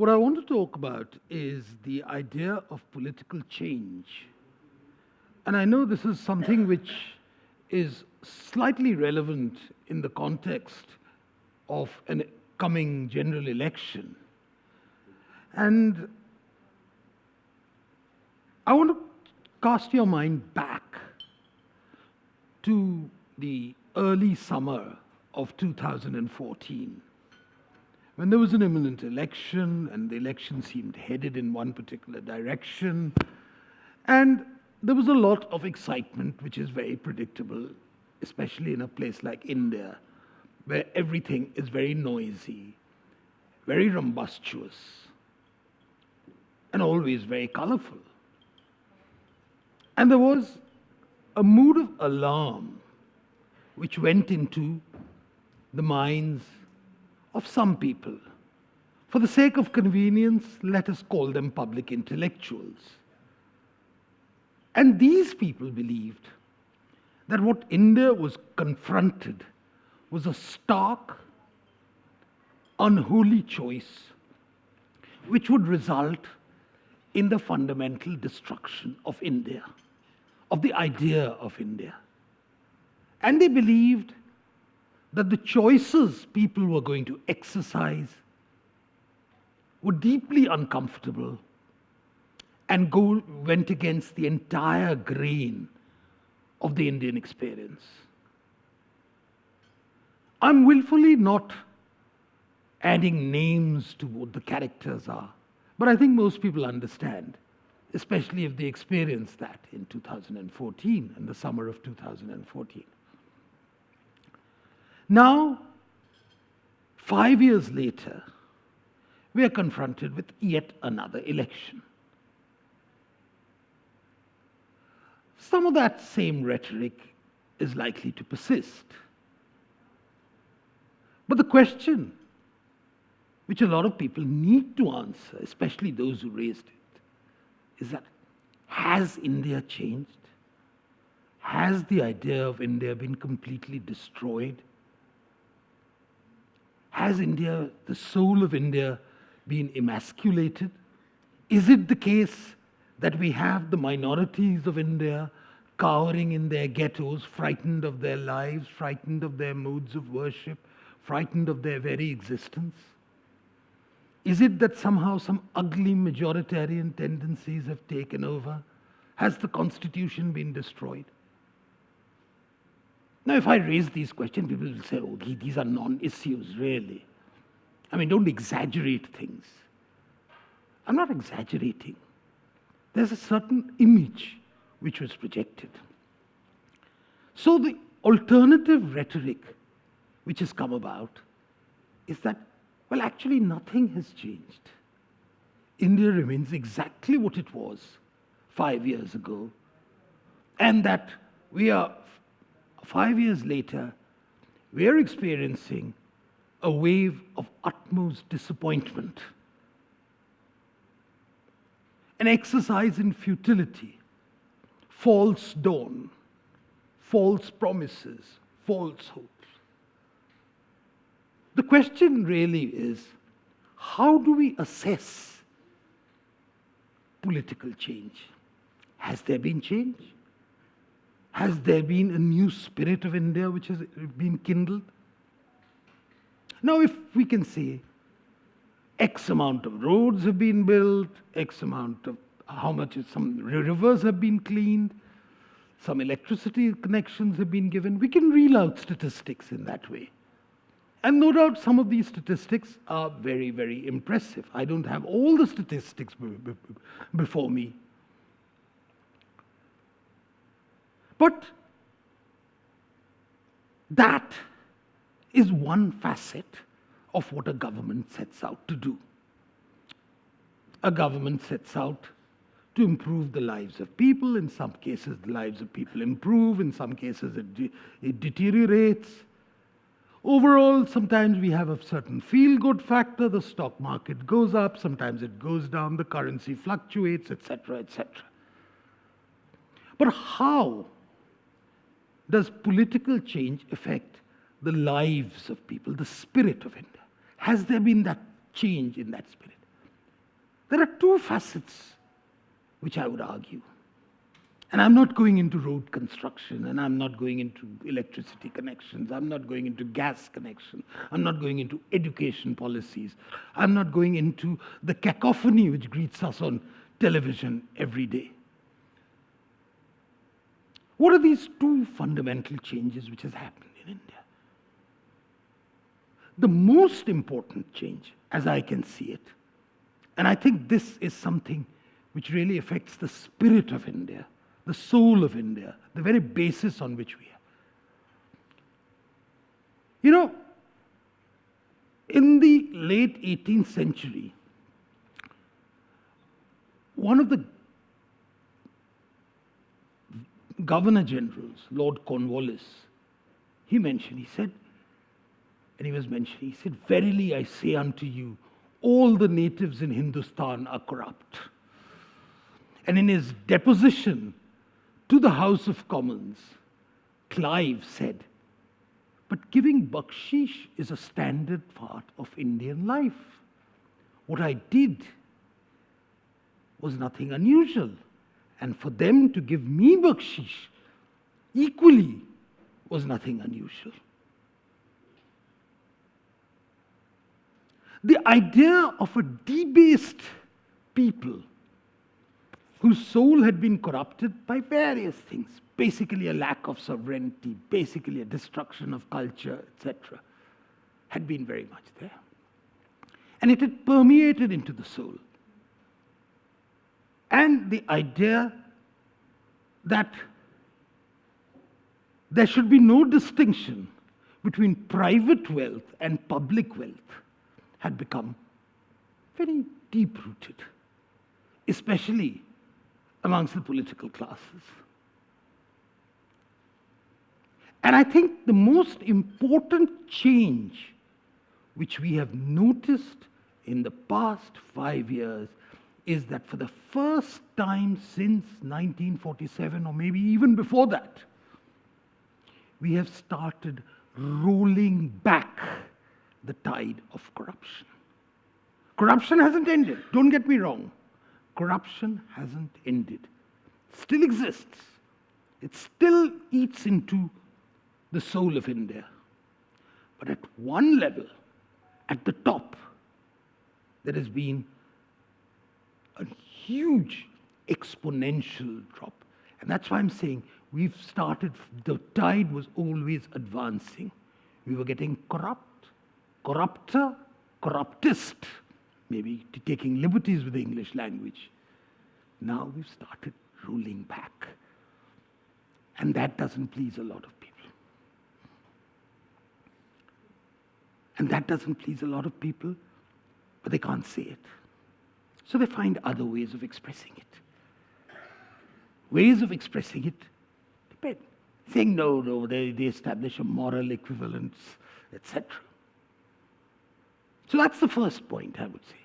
What I want to talk about is the idea of political change. And I know this is something which is slightly relevant in the context of an coming general election. And I want to cast your mind back to the early summer of 2014, when there was an imminent election and the election seemed headed in one particular direction. And there was a lot of excitement, which is very predictable, especially in a place like India, where everything is very noisy, very rumbustious, and always very colorful. And there was a mood of alarm which went into the minds of some people. For the sake of convenience, let us call them public intellectuals. And these people believed that what India was confronted was a stark, unholy choice which would result in the fundamental destruction of India, of the idea of India. And they believed that the choices people were going to exercise were deeply uncomfortable and went against the entire grain of the Indian experience. I'm willfully not adding names to what the characters are, but I think most people understand, especially if they experienced that in 2014, in the summer of 2014. Now, 5 years later, we are confronted with yet another election. Some of that same rhetoric is likely to persist. But the question which a lot of people need to answer, especially those who raised it, is that has India changed? Has the idea of India been completely destroyed? Has India, the soul of India, been emasculated? Is it the case that we have the minorities of India cowering in their ghettos, frightened of their lives, frightened of their modes of worship, frightened of their very existence? Is it that somehow some ugly majoritarian tendencies have taken over? Has the constitution been destroyed? Now, if I raise these questions, people will say, oh, these are non-issues, really. I mean, don't exaggerate things. I'm not exaggerating. There's a certain image which was projected. So the alternative rhetoric which has come about is that, well, actually nothing has changed. India remains exactly what it was 5 years ago, and that we are 5 years later, we are experiencing a wave of utmost disappointment, an exercise in futility, false dawn, false promises, false hopes. The question really is, how do we assess political change? Has there been change? Has there been a new spirit of India which has been kindled? Now, if we can say X amount of roads have been built, X amount of how much some rivers have been cleaned, some electricity connections have been given, we can reel out statistics in that way. And no doubt some of these statistics are very, very impressive. I don't have all the statistics before me. But that is one facet of what a government sets out to do. A government sets out to improve the lives of people. In some cases, the lives of people improve. In some cases, it deteriorates. Overall, sometimes we have a certain feel-good factor. The stock market goes up. Sometimes it goes down. The currency fluctuates, etc., etc. But how does political change affect the lives of people, the spirit of India? Has there been that change in that spirit? There are two facets which I would argue. And I'm not going into road construction, and I'm not going into electricity connections, I'm not going into gas connection, I'm not going into education policies, I'm not going into the cacophony which greets us on television every day. What are these two fundamental changes which has happened in India? The most important change, as I can see it, and I think this is something which really affects the spirit of India, the soul of India, the very basis on which we are. You know, in the late 18th century, one of the governor generals, Lord Cornwallis, he said, "Verily I say unto you, all the natives in Hindustan are corrupt." And in his deposition to the House of Commons, Clive said, "But giving bakshish is a standard part of Indian life. What I did was nothing unusual. And for them to give me bakshish equally was nothing unusual." The idea of a debased people whose soul had been corrupted by various things, basically a lack of sovereignty, basically a destruction of culture, etc., had been very much there. And it had permeated into the soul. And the idea that there should be no distinction between private wealth and public wealth had become very deep-rooted, especially amongst the political classes. And I think the most important change which we have noticed in the past 5 years is that for the first time since 1947, or maybe even before that, we have started rolling back the tide of corruption. Corruption hasn't ended, don't get me wrong. Corruption hasn't ended. It still exists. It still eats into the soul of India. But at one level, at the top, there has been a huge exponential drop. And that's why I'm saying we've started, the tide was always advancing. We were getting corrupt, corrupter, corruptist, maybe taking liberties with the English language. Now we've started rolling back. And that doesn't please a lot of people. And that doesn't please a lot of people, but they can't say it. So they find other ways of expressing it. Ways of expressing it depend. Saying no, they establish a moral equivalence, etc. So that's the first point, I would say.